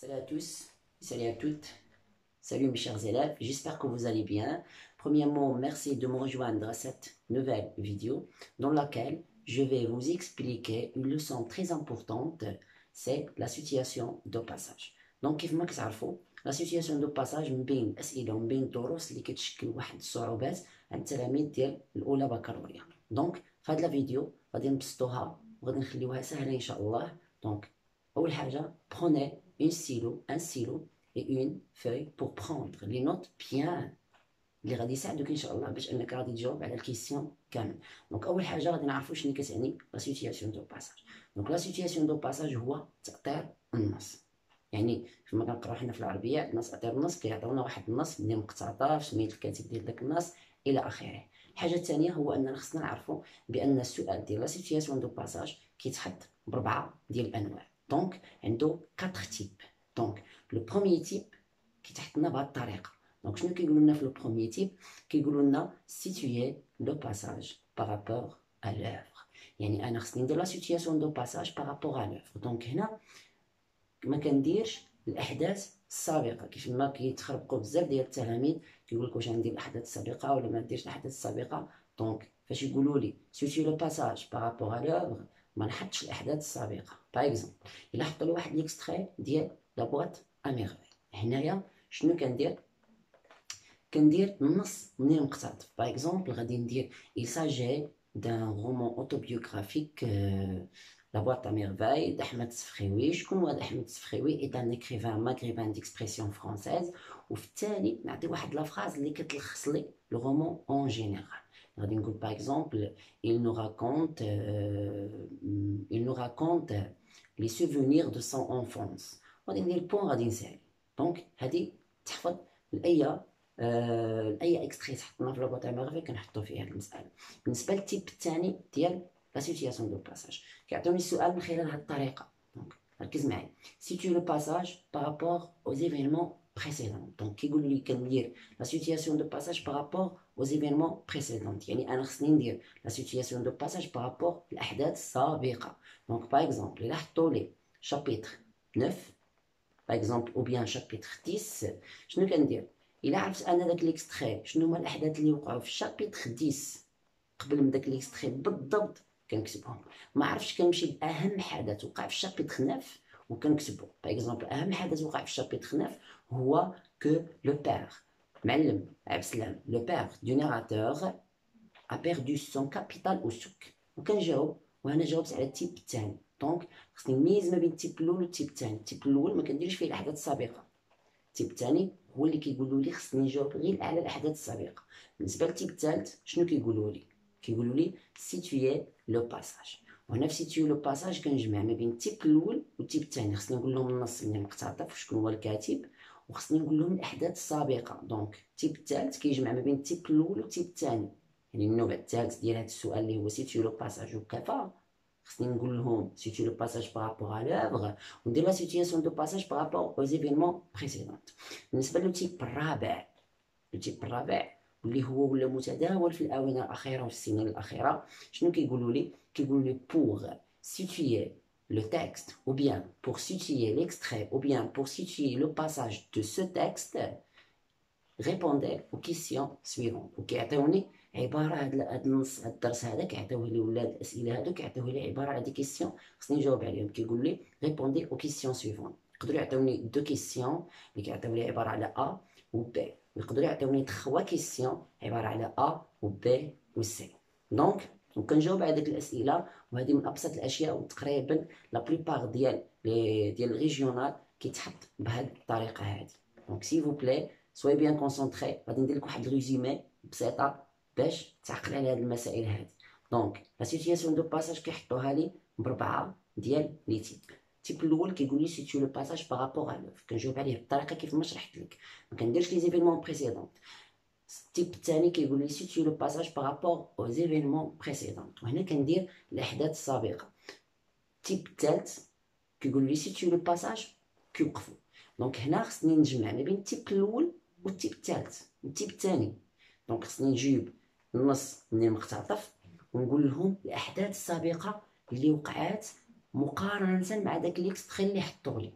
Salut à tous, salut à toutes, salut mes chers élèves, j'espère que vous allez bien. Premièrement, merci de me rejoindre à cette nouvelle vidéo dans laquelle je vais vous expliquer une leçon très importante, c'est la situation de passage. Donc كيف ما كتعرفوا la situation de passage من بين الأسئلة ومن بين الدروس اللي كتشكل واحد الصعوبات عند التلاميذ ديال الأولى بكالوريا. دونك في هذه الفيديو غادي نبسطوها وغادي نخليوها سهلة إن شاء الله. دونك أول حاجة prenez un stylo et une feuille pour prendre les notes bien اللي غادي يساعدوك ان شاء الله باش انك غادي تجاوب على الكيسيون كامل. دونك اول حاجه غادي نعرفوا شنو كتعني لا سيتياسيون دو باساج. دونك لا سيتياسيون دو باساج هو تاطير النص، يعني كما كنقراو حنا في العربيه عندنا تاطير النص، كيعطيونا واحد النص اللي مقتطف سميت الكاتب ديال داك النص الى اخره. الحاجه الثانيه هو اننا خصنا نعرفوا بان السؤال ديال لا سيتياسيون دو باساج كيتحط بربعه ديال الانواع. دونك عنده 4 تيب. دونك لو بروميير تيب كيتحط لنا بهذه الطريقه. دونك شنو كيقولوا لنا في لو بروميير تيب؟ كيقولوا لنا situer لو باساج بارابور ا لوفر، يعني انا خصني ندير لا سيتياسيون دو باساج بارابور ا لوفر. دونك هنا ما كنديرش الاحداث السابقه كيف ما كيتخربقوا بزاف ديال التلاميذ كيقول لك واش غندير الاحداث السابقه ولا ما نديرش الاحداث السابقه. دونك فاش يقولوا لي سيتي لو باساج بارابور ا لوفر ما نحطش الاحداث السابقه. باغ اكزومبل الا حطوا لي واحد ليكستري ديال لا بواط ا ميرفي، هنايا شنو كندير النص منين مقتطف. باغ اكزومبل غادي ندير il s'agit d'un roman autobiographique La boîte à merveilles d'Ahmed Sfrioui. شكون هو أحمد سفخيوي؟ est un écrivain maghrébin d'expression française. وفي التالي نعطي واحد لا فراز اللي كتلخص لي لو رومون اون جينيرال. غادي نقول باغ اكزومبل il nous raconte les souvenirs de son enfance. غادي ندير بوان غادي نسالي. دونك هادي تحفظ الايه اي اكستري تحطنا في لابوط ميرفي كنحطو فيه هاد المساله. بالنسبه للتيب الثاني ديال لا سيتياسيون دو باساج كيعطيوني السؤال من خلال هاد الطريقه. دونك ركز معايا، سيتي لو باساج بارابور aux événements précédents. دونك كيقول لي كندير لا سيتياسيون دو باساج بارابور aux événements précédents، يعني انا خصني ندير لا سيتياسيون دو باساج بارابور الاحداث السابقه. دونك باغ اكزومبل الا حطوا لي شابيتر 9 باغ اكزومبل او بيان شابيتر 10، شنو كندير؟ الا عرفت انا داك ليكستري شنو هما الاحداث اللي وقعوا في الشابيتر 10 قبل من داك ليكستري بالضبط كنكتبهم. ما عرفتش كنمشي لاهم حدث وقع في الشابيتر 9 وكنكتبو. باغ اكزومبل اهم حدث وقع في الشابيتر 9 هو كو لو بير معلم عبد السلام لو بير دو ناراتور a perdu son capital au souk. وكنجاوب وانا جاوبت على التيب الثاني. دونك خصني نميز ما بين التيب الاول والتيب الثاني. التيب الاول ما كنديرش فيه الاحداث السابقه، التيب الثاني هو اللي كيقولوا لي خصني نجاوب غير على الاحداث السابقه. بالنسبه للتيب الثالث شنو كيقولوا لي؟ كيقولوا لي سيتويي لو باساج. وهنا في سيتويي لو باساج كنجمع ما بين التيب الاول والتيب الثاني. خصني نقول لهم النص اللي مقتطف وشكون هو الكاتب، وخصني نقول لهم الاحداث السابقه. دونك التيب الثالث كيجمع ما بين التيب الاول والتيب الثاني، يعني النوع الثالث ديال هذا السؤال اللي هو سيتويي لو باساج وكفى خصني نقول لهم سيتويي لو باساج بارابور ا لوفر وندير لا سيتياسيون دو باساج بارابور aux événements précédents. بالنسبه للتيب الرابع، التيب الرابع اللي هو ولا متداول في الاونه الاخيره وفي السنين الاخيره، شنو كيقولوا لي؟ كيقولوا لي pour situer le texte ou bien pour situer l'extrait ou bien pour situer le passage de ce texte répondez aux questions suivantes. وكيعطيوني عباره هاد النص هاد الدرس هذا كيعطيوه لي ولا هاد الاسئله هادو كيعطيوه لي عباره على دي كيسيون خصني نجاوب عليهم. كيقول لي répondez aux questions suivantes. يقدروا يعطيوني دو كيسيون اللي كيعطيو لي عباره على ا و بي، ويقدروا يعطيوني 3 كيسيون عباره على ا و بي و سي. دونك وكنجاوب على ديك الاسئله، وهذه من ابسط الاشياء وتقريبا لا بليبار ديال الريجيونال كيتحط بهذه الطريقه هذه. دونك سي فو بلاي سوي بيان كونسونطري، غادي ندير لك واحد الريزومي بسيطه باش تعقل على هذه المسائل هذه. دونك لا سيتياسيون دو باساج كيحطوها لي بربعه ديال لي تيب. التيب الاول كيقول لي سيتي لو باساج بارابور ا لوف، كنجاوب عليه بالطريقه كيف ما شرحت لك، ما كنديرش لي زيفينمون بريسيدون. التيب الثاني كيقول لي سيتي لو باساج بارابور او زيفينمون بريسيدون، وهنا كندير الاحداث السابقه. التيب الثالث كيقول لي سيتي لو باساج كيوقفوا. دونك هنا خصني نجمع ما بين التيب الاول والتيب الثالث والتيب الثاني. دونك خصني نجيب النص منين مقتطف ونقول لهم الاحداث السابقه اللي وقعات مقارنه مع داك ليكستري اللي حطوا لي.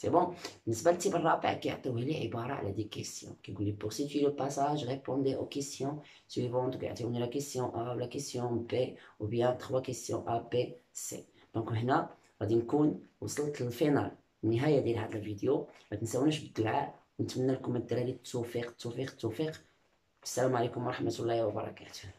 سي بون. بالنسبه للتيب الرابع كيعطيوه لي عباره على دي كيسيون، كيقول لي بور سيتوي لو باساج ريبوندي او كيسيون سويفونت، كيعطيوني لا كيسيون ا ولا كيسيون بي او بيان 3 كيسيون ا بي سي. دونك هنا غادي نكون وصلت للفينال، النهايه ديال هذا الفيديو. ما تنساوناش بالدعاء، ونتمنى لكم الدراري التوفيق التوفيق التوفيق. السلام عليكم ورحمه الله وبركاته.